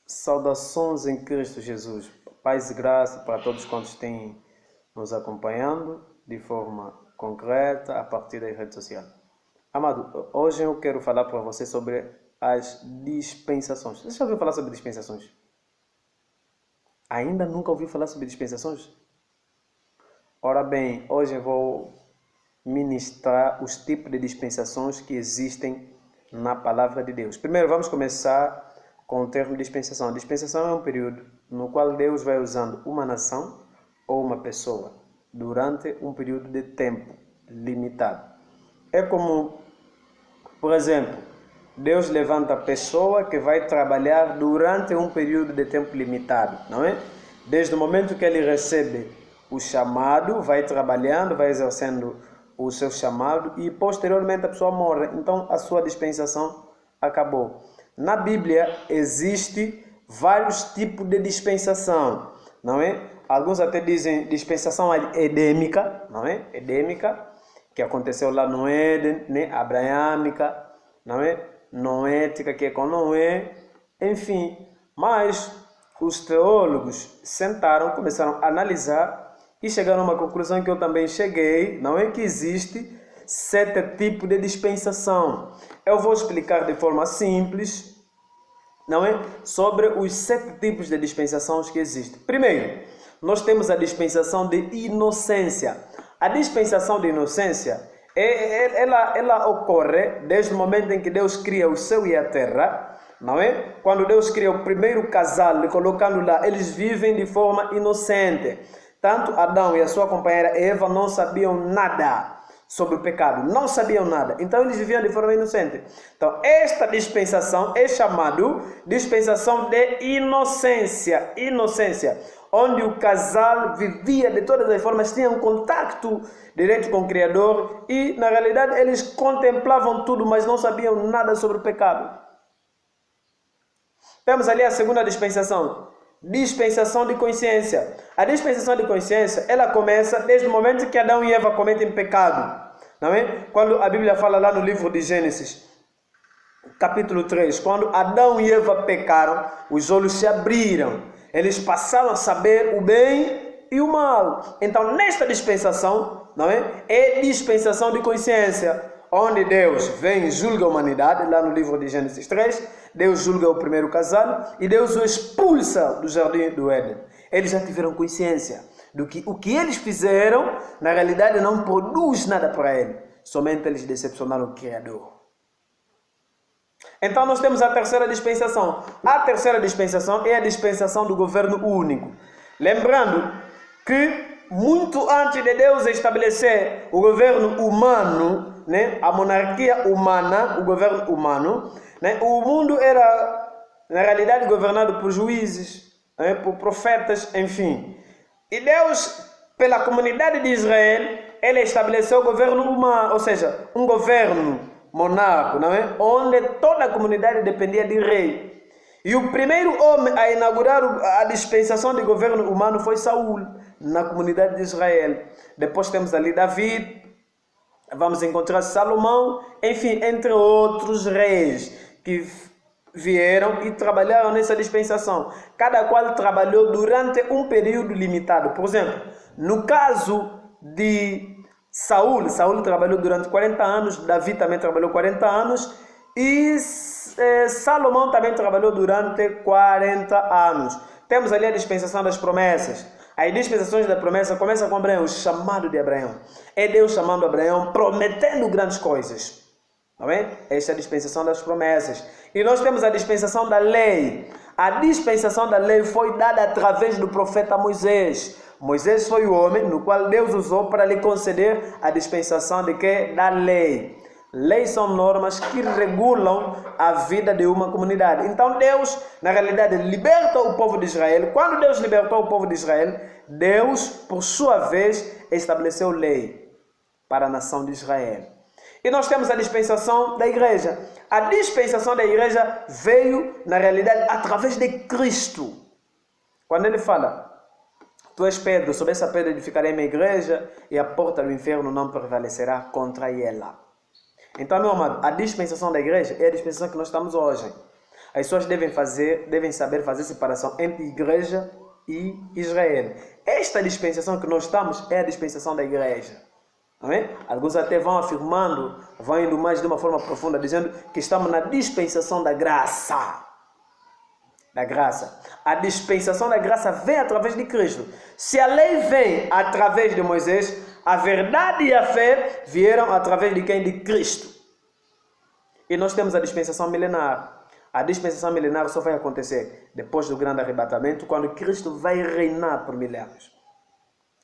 Saudações em Cristo Jesus. Paz e graça para todos quantos têm nos acompanhando de forma concreta a partir das redes sociais. Amado, hoje eu quero falar para você sobre as dispensações. Você já ouviu falar sobre dispensações? Ainda nunca ouviu falar sobre dispensações? Ora bem, hoje eu vou ministrar os tipos de dispensações que existem na palavra de Deus. Primeiro vamos começar com o termo dispensação. A dispensação é um período no qual Deus vai usando uma nação ou uma pessoa durante um período de tempo limitado. É como, por exemplo, Deus levanta a pessoa que vai trabalhar durante um período de tempo limitado, não é? Desde o momento que ele recebe o chamado, vai trabalhando, vai exercendo o seu chamado e posteriormente a pessoa morre. Então a sua dispensação acabou. Na Bíblia existe vários tipos de dispensação, não é? Alguns até dizem dispensação edêmica, não é? Edêmica, que aconteceu lá no Éden, né? Abraâmica, não é? Noética, que é com Noé, enfim. Mas os teólogos sentaram, começaram a analisar e chegaram a uma conclusão que eu também cheguei, não é? Que existe 7 tipos de dispensação. Eu vou explicar de forma simples, não é? Sobre os 7 tipos de dispensações que existem. Primeiro, nós temos a dispensação de inocência. A dispensação de inocência, ela ocorre desde o momento em que Deus cria o céu e a terra, não é? Quando Deus cria o primeiro casal, colocando lá, eles vivem de forma inocente. Tanto Adão e a sua companheira Eva não sabiam nada sobre o pecado, não sabiam nada, então eles viviam de forma inocente. Então esta dispensação é chamada dispensação de inocência, onde o casal vivia de todas as formas, tinham contato direto com o Criador e na realidade eles contemplavam tudo, mas não sabiam nada sobre o pecado. Temos ali a segunda dispensação de consciência. A dispensação de consciência, ela começa desde o momento que Adão e Eva cometem pecado, não é? Quando a Bíblia fala lá no livro de Gênesis, capítulo 3, quando Adão e Eva pecaram, os olhos se abriram, eles passaram a saber o bem e o mal. Então, nesta dispensação, não é? É dispensação de consciência, onde Deus vem e julga a humanidade, lá no livro de Gênesis 3, Deus julga o primeiro casal e Deus o expulsa do jardim do Éden. Eles já tiveram consciência do que o que eles fizeram, na realidade não produz nada para ele. Somente eles decepcionaram o Criador. Então nós temos a terceira dispensação. A terceira dispensação é a dispensação do governo único. Lembrando que muito antes de Deus estabelecer o governo humano, né, a monarquia humana, o governo humano, né, o mundo era, na realidade, governado por juízes, né, por profetas, enfim. E Deus, pela comunidade de Israel, ele estabeleceu o governo humano, ou seja, um governo monarco, não é? Onde toda a comunidade dependia de rei. E o primeiro homem a inaugurar a dispensação de governo humano foi Saul, na comunidade de Israel. Depois temos ali Davi, vamos encontrar Salomão, enfim, entre outros reis que vieram e trabalharam nessa dispensação. Cada qual trabalhou durante um período limitado. Por exemplo, no caso de Saul trabalhou durante 40 anos, Davi também trabalhou 40 anos e Salomão também trabalhou durante 40 anos. Temos ali a dispensação das promessas. As dispensações da promessa começam com Abraão, o chamado de Abraão. É Deus chamando Abraão, prometendo grandes coisas. Não é? Esta é a dispensação das promessas. E nós temos a dispensação da lei. A dispensação da lei foi dada através do profeta Moisés. Moisés foi o homem no qual Deus usou para lhe conceder a dispensação de quê? Da lei. Leis são normas que regulam a vida de uma comunidade. Então Deus, na realidade, liberta o povo de Israel. Quando Deus libertou o povo de Israel, Deus, por sua vez, estabeleceu lei para a nação de Israel. E nós temos a dispensação da igreja. A dispensação da igreja veio, na realidade, através de Cristo. Quando ele fala, tu és Pedro, sobre essa pedra edificarei minha igreja e a porta do inferno não prevalecerá contra ela. Então, meu amado, a dispensação da igreja é a dispensação que nós estamos hoje. As pessoas devem saber fazer separação entre igreja e Israel. Esta dispensação que nós estamos é a dispensação da igreja. Amém? Alguns até vão afirmando, vão indo mais de uma forma profunda, dizendo que estamos na dispensação da graça. Da graça. A dispensação da graça vem através de Cristo. Se a lei vem através de Moisés, a verdade e a fé vieram através de quem? De Cristo. E nós temos a dispensação milenar. A dispensação milenar só vai acontecer depois do grande arrebatamento, quando Cristo vai reinar por 1000 anos.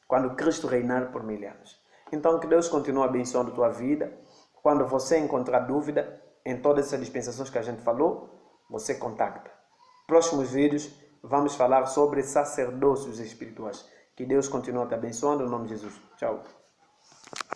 Quando Cristo reinar por 1000 anos. Então, que Deus continue abençoando a tua vida. Quando você encontrar dúvida em todas essas dispensações que a gente falou, você contacta. Próximos vídeos, vamos falar sobre sacerdócios espirituais. Que Deus continue te abençoando em nome de Jesus. Tchau.